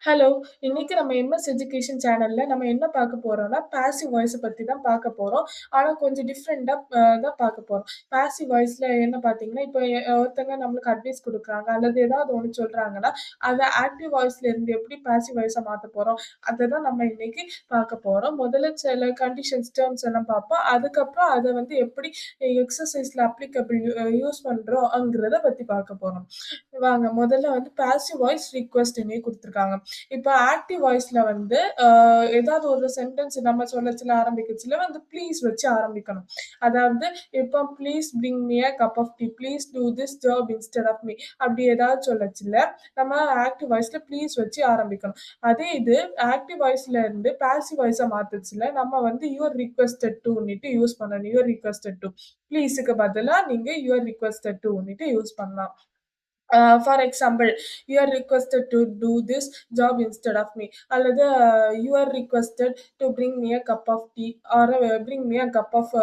Hello! இன்னைக்கு நம்ம MS education சேனல்ல நம்ம என்ன பார்க்க போறோம்னா, பாசிவ் வாய்ஸ பத்தி தான் பார்க்க போறோம். ஆனா கொஞ்சம் டிஃபரெண்ட்டா தான் பார்க்க போறோம். பாசிவ் வாய்ஸ்ல என்ன பார்த்தீங்கன்னா, இப்போ ஒருத்தங்க நம்மளுக்கு அட்வைஸ் குடுக்குறாங்க, அல்லது ஏதாவது ஒண்ணு சொல்றாங்கன்னா, அத ஆக்டிவ் வாய்ஸ்ல இருந்து எப்படி பாசிவ் வாய்ஸா மாத்த போறோம், அத தான் நம்ம இன்னைக்கு பார்க்க போறோம். முதல்ல சில கண்டிஷன்ஸ், டெர்ம்ஸ் எல்லாம் பார்ப்போம். அதுக்கப்புறம் அத வந்து எப்படி எக்ஸர்சைஸ்ல அப்ளிகபிள் யூஸ் பண்றோம்ங்கிறத பத்தி பார்க்க போறோம். வாங்க முதல்ல வந்து பாசிவ் வாய்ஸ் ரிக்வெஸ்ட்ன்னே குடுத்துருக்காங்க. இப்ப ஆக்டிவ் வாய்ஸ்ல வந்து ஏதாவது ஒரு சென்டென்ஸ் நம்ம சொல்லச்சுல ஆரம்பிக்கச்சுல வந்து ப்ளீஸ் வச்சு ஆரம்பிக்கணும். அதாவது இப்ப please bring me a cup of tea, please do this job instead of me அப்படி ஏதாவது சொல்லச்சுல, நம்ம ஆக்டிவ் வாய்ஸ்ல ப்ளீஸ் வச்சு ஆரம்பிக்கணும். அதே இது ஆக்டிவ் வாய்ஸ்ல இருந்து பாசிவ் வாய்ஸா மாத்துச்சுல, நம்ம வந்து யூர் ரிக்வெஸ்டட் டூன்னிட்டு யூஸ் பண்ணணும். Your requested to. ப்ளீஸுக்கு பதிலா நீங்க யூர் ரிக்வெஸ்டட் டூன்னிட்டு யூஸ் பண்ணலாம். For example, "you are requested to do this job instead of me" அல்லது "you are requested to bring me a cup of tea or bring me a cup of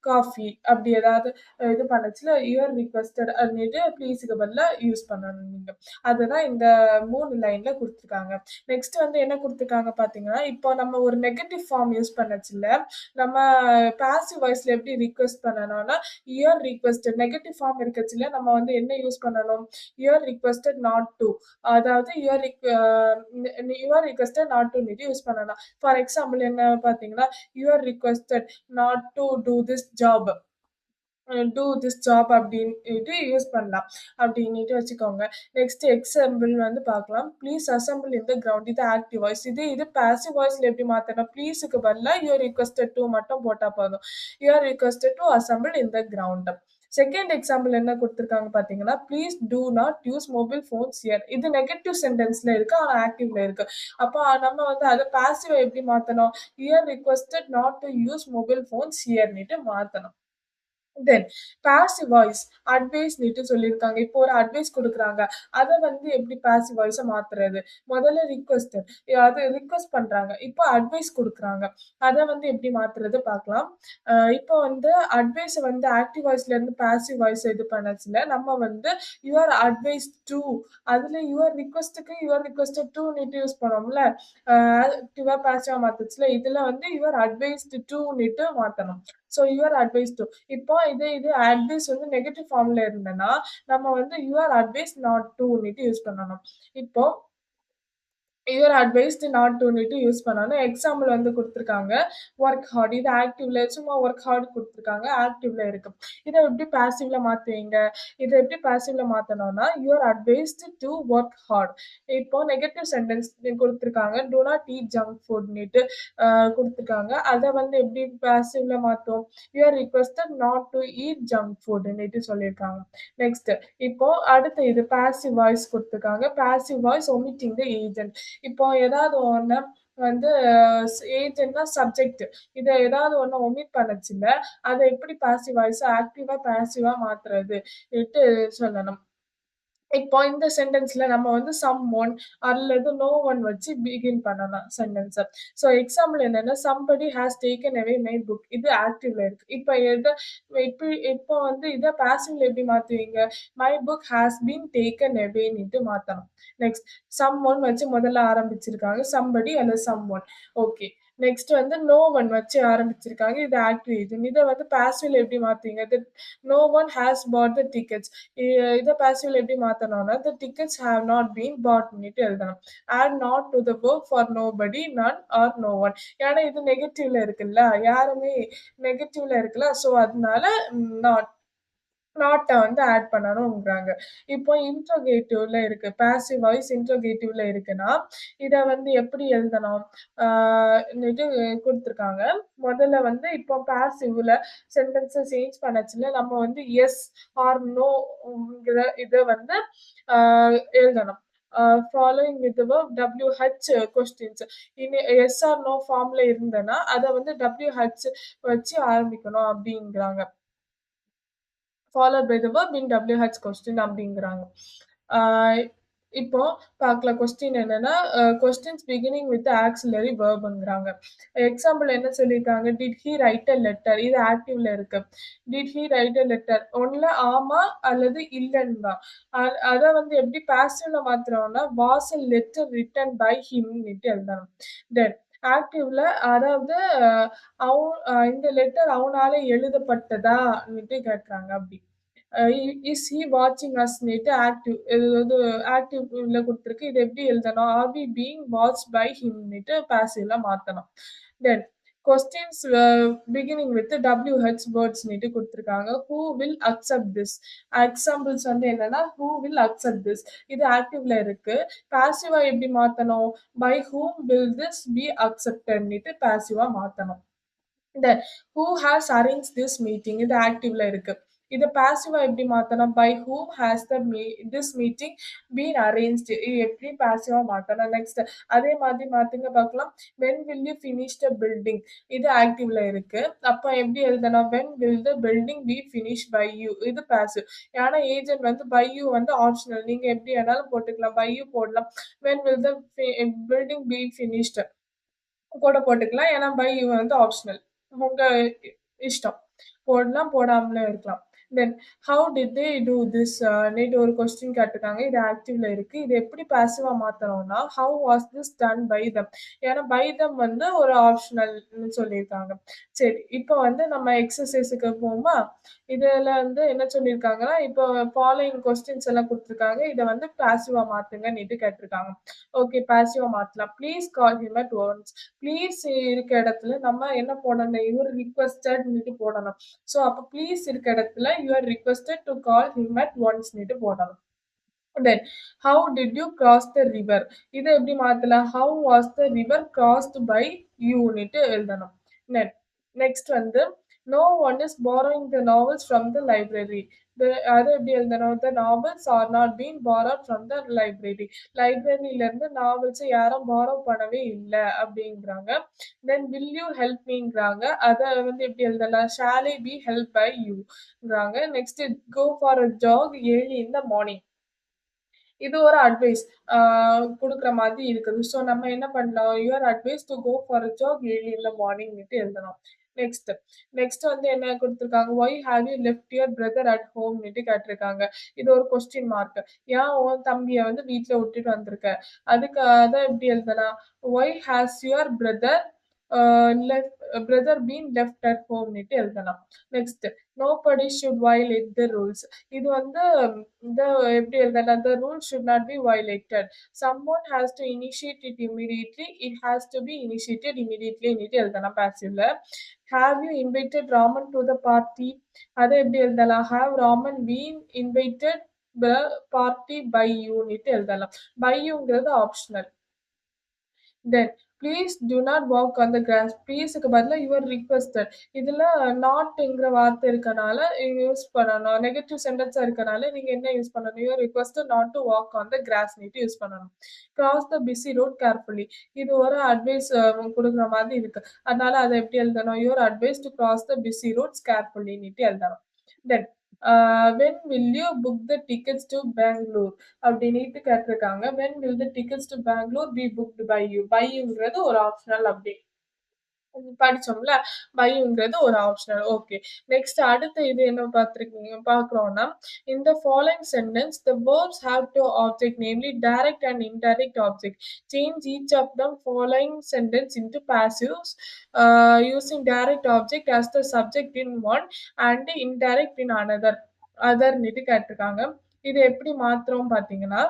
coffee" அப்படி ஏதாவது இது பண்ணச்சுல, "you are requested" அப்படின்ட்டு ப்ளீஸுக்கு பதிலா use பண்ணணும் நீங்க. அதுதான் இந்த 3 லைன்ல குடுத்துருக்காங்க. நெக்ஸ்ட் வந்து என்ன குடுத்துருக்காங்க பார்த்தீங்கன்னா, இப்போ நம்ம ஒரு நெகட்டிவ் ஃபார்ம் யூஸ் பண்ணச்சுல, நம்ம பாசிவ் வாய்ஸ்ல எப்படி ரிக்வெஸ்ட் பண்ணணும்னா, "you are requested" negative form இருக்கச்சுல, நம்ம வந்து என்ன யூஸ் பண்ணணும்? "You are requested not to" அதாவது யூ ஆர் ரிக்வெஸ்டட் நாட் டூன்னிட்டு யூஸ் பண்ணலாம். ஃபார் எக்ஸாம்பிள் என்ன பார்த்தீங்கன்னா, "you are requested not to do this job" do this job அப்படின்ட்டு யூஸ் பண்ணலாம். அப்படின்னுட்டு வச்சுக்கோங்க. நெக்ஸ்ட் எக்ஸாம்பிள் வந்து பார்க்கலாம். "Please assemble in the ground" இது ஆக்டிவ் வாய்ஸ். இது பாசிவ் வாய்ஸ்ல எப்படி மாத்தணும்? ப்ளீஸுக்கு பதிலா யூ ஆர் ரிக்வெஸ்டட் டூ மட்டும் போட்டா போதும். You are requested to assemble in the ground. Second example என்ன குடுத்துருக்காங்க பார்த்தீங்கன்னா, "please do not use mobile phones here" இது நெகட்டிவ் சென்டென்ஸ்ல இருக்கு. ஆனா ஆக்டிவ்ல இருக்கு. அப்ப நம்ம வந்து அத பாசிவா எப்படி மாத்தணும்? "You are requested not to use mobile phones ஹியர்ன்னிட்டு மாத்தணும். தென் பாசிவ் வாய்ஸ் அட்வைஸ்ன்னுட்டு சொல்லியிருக்காங்க. இப்போ ஒரு அட்வைஸ் குடுக்குறாங்க. அத வந்து எப்படி பாசிவ் வாய்ஸா மாத்துறது? முதல்ல ரிக்வெஸ்டட் அது ரிக்வெஸ்ட் பண்றாங்க. இப்போ அட்வைஸ் குடுக்குறாங்க. அத வந்து எப்படி மாத்துறது பார்க்கலாம். இப்போ வந்து அட்வைஸ வந்து ஆக்டிவ் வாய்ஸ்ல இருந்து பாசிவ் வாய்ஸ் இது பண்ணச்சுல, நம்ம வந்து யூ ஆர் அட்வைஸ்ட் டூ அதுல யுவர் ரிக்வெஸ்ட்க்கு யுவர் ரிக்வெஸ்டட் டூன்னிட்டு யூஸ் பண்ணோம்ல. ஆக்டிவா பாசிவா மாத்துச்சுல, இதுல வந்து யுவர் அட்வைஸ்ட் டூன்னிட்டு மாத்தணும். So your advice to. இப்போ இது அட்வைஸ் வந்து நெகட்டிவ் ஃபார்ம்ல இருந்தன்னா, நம்ம வந்து யுவர் அட்வைஸ் நாட் டூன்னிட்டு யூஸ் பண்ணணும். இப்போ யுவர் அட்வைஸ்டு நாட் டூன்னிட்டு யூஸ் பண்ணணும். எக்ஸாம்பிள் வந்து குடுத்துருக்காங்க. வொர்க் ஹார்ட் இது ஆக்டிவ்ல சும்மா வொர்க் ஹார்ட் குடுத்துருக்காங்க. ஆக்டிவ்ல இருக்கு. இத எப்படி பாசிவ்ல மாத்துவீங்க? இத எப்படி பாசிவ்ல மாத்தணும்னா, your advised to work hard. இப்போ நெகட்டிவ் சென்டென்ஸ் குடுத்துருக்காங்க. டூ நாட் ஈட் ஜங்க் ஃபுட்ன்னிட்டு குடுத்துருக்காங்க. அத வந்து எப்படி பாசிவ்ல மாத்துவோம்? You are requested not to eat junk ஃபுட்ன்னிட்டு சொல்லியிருக்காங்க. நெக்ஸ்ட் இப்போ அடுத்து இது பாசிவ் வாய்ஸ் குடுத்துருக்காங்க. Passive voice omitting the agent. இப்போ ஏதாவது ஒண்ண வந்து ஏஜென்ட்னா சப்ஜெக்ட். இத ஏதாவது ஒண்ண ஒமிட் பண்ணச்சுல்ல, அத எப்படி பாசிவ் வாய்ஸா ஆக்டிவா, பாசிவா மாத்துறது ன்ட்டு சொல்லணும். இப்போ இந்த சென்டென்ஸ்ல நம்ம வந்து சம் ஒன் அல்லது நோ ஒன் வச்சு பிகின் பண்ணலாம் சென்டென்ஸ. ஸோ எக்ஸாம்பிள் என்னன்னா, "somebody has taken away my book" இது ஆக்டிவ்ல இருக்கு. இப்போ வந்து இத பாசிவ்ல எப்படி மாத்துவீங்க? "My book has been taken அவேன்னிட்டு மாத்தணும். நெக்ஸ்ட் சம் ஒன் வச்சு முதல்ல ஆரம்பிச்சிருக்காங்க. சம்படி அல்லது சம் ஒன். ஓகே. நெக்ஸ்ட் வந்து நோ ஒன் வச்சு ஆரம்பிச்சிருக்காங்க. இது ஆக்டிவ் ஏஜென்ட். இத வந்து பாசிவ்ல எப்படி மாத்துவீங்க? "No one has bought the tickets" இத பாசிவ்ல எப்படி மாத்தணும்னா, "the tickets have not been பாட்ன்னிட்டு எழுதணும். Add not to the verb for nobody, none or no one. ஏன்னா இது நெகட்டிவ்ல இருக்குல்ல. யாருமே நெகட்டிவ்ல இருக்குல்ல. ஸோ அதனால நாட் நாட்ட வந்து ஆட் பண்ணணும்ன்றாங்க. இப்போ இன்ட்ரோகேட்டிவ்ல இருக்கு. பாசிவ் வாய்ஸ் இன்ட்ரோகேட்டிவ்ல இருக்குன்னா, இத வந்து எப்படி எழுதணும்? ஆ ன்னுட்டு குடுத்துருக்காங்க. முதல்ல வந்து இப்போ பாசிவ்ல சென்டென்ஸ சேஞ்ச் பண்ணச்சுல, நம்ம வந்து எஸ் ஆர் நோ ங்கிற இத வந்து ஆ எழுதணும். Following with the verb WH questions. Yes or no ஃபார்ம்ல இருந்தன்னா, அத வந்து WH வச்சு ஆரம்பிக்கணும் அப்டிங்கிறாங்க. Followed by the verb in WH question அப்படிங்கிறாங்க. ஆ இப்போ பார்க்கலாம். கொஸ்டின் என்னன்னா, கொஸ்டின்ஸ் பிகினிங் வித் ஆக்ஸிலரி வெர்ப்ங்கிறாங்க. எக்ஸாம்பிள் என்ன சொல்லியிருக்காங்க? Did he write a letter? இது ஆக்டிவ்ல இருக்கு. Did he write a letter? ஒண்ணுல ஆமா அல்லது இல்லன்னு தான். அத வந்து எப்படி பாசிவ்ல மாத்துறோம்னா, was a letter written by ஹிம்ன்னுட்டு எழுதணும். தென் ஆக்டிவ்ல அதாவது அவ் இந்த லெட்டர் அவனால எழுதப்பட்டதான்னுட்டு கேட்கறாங்க அப்படி. இஸ் ஹி வாட்சிங் அஸ்ன்னுட்டு ஆக்டிவ் இது வந்து ஆக்டிவ்ல குடுத்திருக்கு. இது எப்படி எழுதணும்? Are we being watched by ஹிம்ன்னுட்டு பாசிவ்ல மாத்தணும். Then questions beginning with WH வேர்ட்ஸ்ன்னுட்டு குடுத்திருக்காங்க. Who will accept this? Examples வந்து என்னன்னா, ஹூ வில் அக்செப்ட் திஸ்? இது ஆக்டிவ்ல இருக்கு. பாசிவா எப்படி மாத்தணும்? By whom will this be acceptedன்னுட்டு பாசிவா மாத்தணும். Then who has arrange this meeting? இது ஆக்டிவ்ல இருக்கு. இத பாசிவா எப்படி மாத்தணும்? By whom has this meeting been arranged? இது எப்படி பாசிவா மாத்தணும்? நெக்ஸ்ட் அதே மாதிரி மாத்துங்க பார்க்கலாம். when will you finish the building? இது ஆக்டிவ்ல இருக்கு. அப்ப எப்படி எழுதணும்? when will the building be finished by you? இது பாசிவ். ஏன்னா ஏஜென்ட் வந்து by you வந்து ஆப்ஷனல். நீங்க எப்படி வேணாலும் போட்டுக்கலாம். by you போடலாம். when will the building be finished? கூட போட்டுக்கலாம். ஏன்னா பை வந்து ஆப்ஷனல். உங்க இஷ்டம். போடலாம், போடாமலும் இருக்கலாம். Then how did they do this? நேத்து ஒரு கொஸ்டின் கேட்டிருக்காங்க. இது ஆக்டிவ்ல இருக்கு. இது எப்படி பாசிவா மாத்தணும்னா, how was this done by them? ஏன்னா பை தெம் வந்து ஒரு ஆப்ஷனல்ன்னு சொல்லியிருக்காங்க. சரி, இப்போ வந்து நம்ம எக்ஸர்சைஸ்க்கு போவோமா? இதுல வந்து என்ன சொல்லியிருக்காங்கன்னா, இப்போ ஃபாலோயிங் கொஸ்டின்ஸ் எல்லாம் குடுத்துருக்காங்க. இத வந்து பாசிவா மாத்துங்கன்னுட்டு கேட்டிருக்காங்க. ஓகே, பாசிவா மாத்தலாம். Please call him at once. Please இருக்க இடத்துல நம்ம என்ன போடணும்? யுவர் ரிக்வெஸ்டட்ன்னுட்டு போடணும். ஸோ அப்ப ப்ளீஸ் இருக்க இடத்துல you are requested to call him at ஒன்ஸ்ன்னுட்டு போடணும். Then how did you cross the river? இத எப்படி மாத்தலாம்? How was the river crossed by யூன்னுட்டு எழுதணும். நெட் நெக்ஸ்ட் வந்து no one is borrowing the novels from the library. அது எப்படி எழுதணும்? the novels are not being borrowed from the library. லைப்ரரியில இருந்து நாவல்ஸ் யாரும் borrow பண்ணவே இல்ல அப்படிங்கிறாங்க. தென் will you help meங்கிறாங்க. அத வந்து எப்படி எழுதலாம்? shall I be helped by youங்கிறாங்க. Next go for a jog early in the morning. இது ஒரு அட்வைஸ் குடுக்குற மாதிரி இருக்குது. ஸோ நம்ம என்ன பண்ணலாம்? Your advice to go for a jog early in the மார்னிங்ன்னுட்டு எழுதணும். நெக்ஸ்ட் நெக்ஸ்ட் வந்து என்ன குடுத்துருக்காங்க? Why have you left your brother at ஹோம்ன்னுட்டு கேட்டிருக்காங்க. இது ஒரு கொஸ்டின் மார்க். ஏன் உன் தம்பிய வந்து வீட்ல விட்டுட்டு வந்திருக்க? அதுக்கு அத எப்படி எழுதலாம்? Why has your brother been left at ஹோம்ன்னுட்டு எழுதலாம். Next nobody should violate the rules. இது வந்து இந்த எப்படி எழுதலாம்? the rule should not be violated. Someone has to initiate it immediately. It has to be initiated immediately ன்னுட்டு எழுதலாம் பாசிவ்ல. have you invited Raman to the party? அதை எப்படி எழுதலாம்? have Raman been invited the party by you ன்னுட்டு எழுதலாம். by youங்கிறது optional. Then please do not walk on the grass. ப்ளீஸுக்கு பதிலா you're requested. இதுல நாட்ங்கிற வார்த்தை இருக்கனால யூஸ் பண்ணணும். நெகட்டிவ் சென்டென்ஸா இருக்கனால நீங்க என்ன யூஸ் பண்ணணும்? You're requested not to walk on the கிராஸ்ன்னுட்டு யூஸ் பண்ணணும். Cross the busy road carefully. இது ஒரு அட்வைஸ் குடுக்குற மாதிரி இருக்கு. அதனால அத எப்படி எழுதணும்? Your advice to cross the busy roads கேர்ஃபுல்லின்னுட்டு எழுதணும். Then when will you book the tickets to Bangalore? அப்படின்னுட்டு கேட்டிருக்காங்க. when will the tickets to Bangalore be booked by you? by youங்கிறது ஒரு ஆப்ஷனல் அப்படி. படிச்சோம்ல. பைங்கிறது ஒரு ஆப்ஷனல். ஓகே. நெக்ஸ்ட் அடுத்து இது என்ன பார்க்குறோம்னா, in the following sentence, the verbs have two object, namely direct and indirect object. Change each of them following sentence into passives, using direct object as the subject in one and indirect in another. அதர்ன்னுட்டு கேட்டிருக்காங்க. இது எப்படி மாத்துறோம் பார்த்தீங்கன்னா,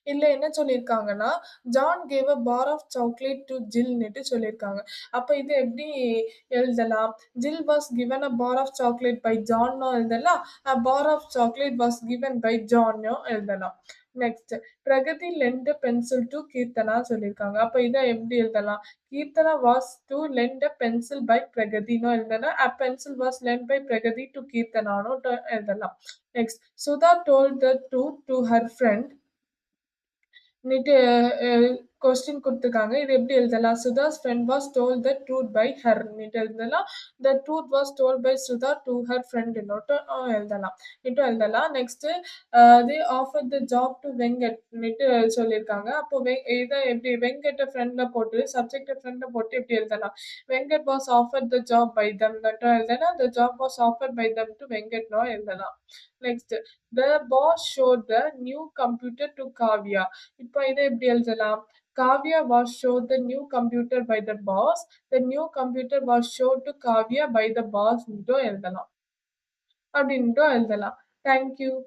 இதுல என்ன சொல்லியிருக்காங்கன்னா, John gave a bar of chocolate to ஜில்ன்னுட்டு சொல்லியிருக்காங்க. அப்ப இது எப்படி எழுதலாம்? Jill was given a bar of chocolate by ஜான்னும் எழுதலாம். A bar of chocolate was given by ஜான்னும் எழுதலாம். Next Pragathi lend a pencil to Keerthana சொல்லியிருக்காங்க. அப்ப இத எப்படி எழுதலாம்? Keerthana was to lend a pencil by பிரகதின்னு எழுதலாம். A pencil was lend by Pragathi to கீர்த்தனான்னு எழுதலாம். Next Sudha told the truth to her friend ன்னுட்டு கொஸ்டின் குடுத்துருக்காங்க. இது எப்படி எழுதலாம்? "Sudha's friend was told the truth by ஹர்ன்னுட்டு எழுதலாம். "The truth was told by Sudha to her ஃப்ரெண்ட்ன்னுட்டு எழுதலாம். எழுதலாம். Next "they offered the job to வெங்கட்ன்னுட்டு சொல்லியிருக்காங்க. அப்போ இத எப்படி வெங்கட்ட ஃப்ரெண்ட்ல போட்டு சப்ஜெக்ட்ட ஃப்ரெண்ட்ல போட்டு எப்படி எழுதலாம்? Venkat was offered the job by தெம்ன்னுட்டு எழுதலாம். "The job was offered by them to வெங்கட்ன்னு எழுதலாம். Next "the boss showed the new computer to Kavya." இப்போ இத எப்படி எழுதலாம்? Kavya was showed the new computer by the boss. The new computer was showed to Kavya by the boss ன்னுட்டும் எழுதலாம். அப்படின்னுட்டும் எழுதலாம். Thank you.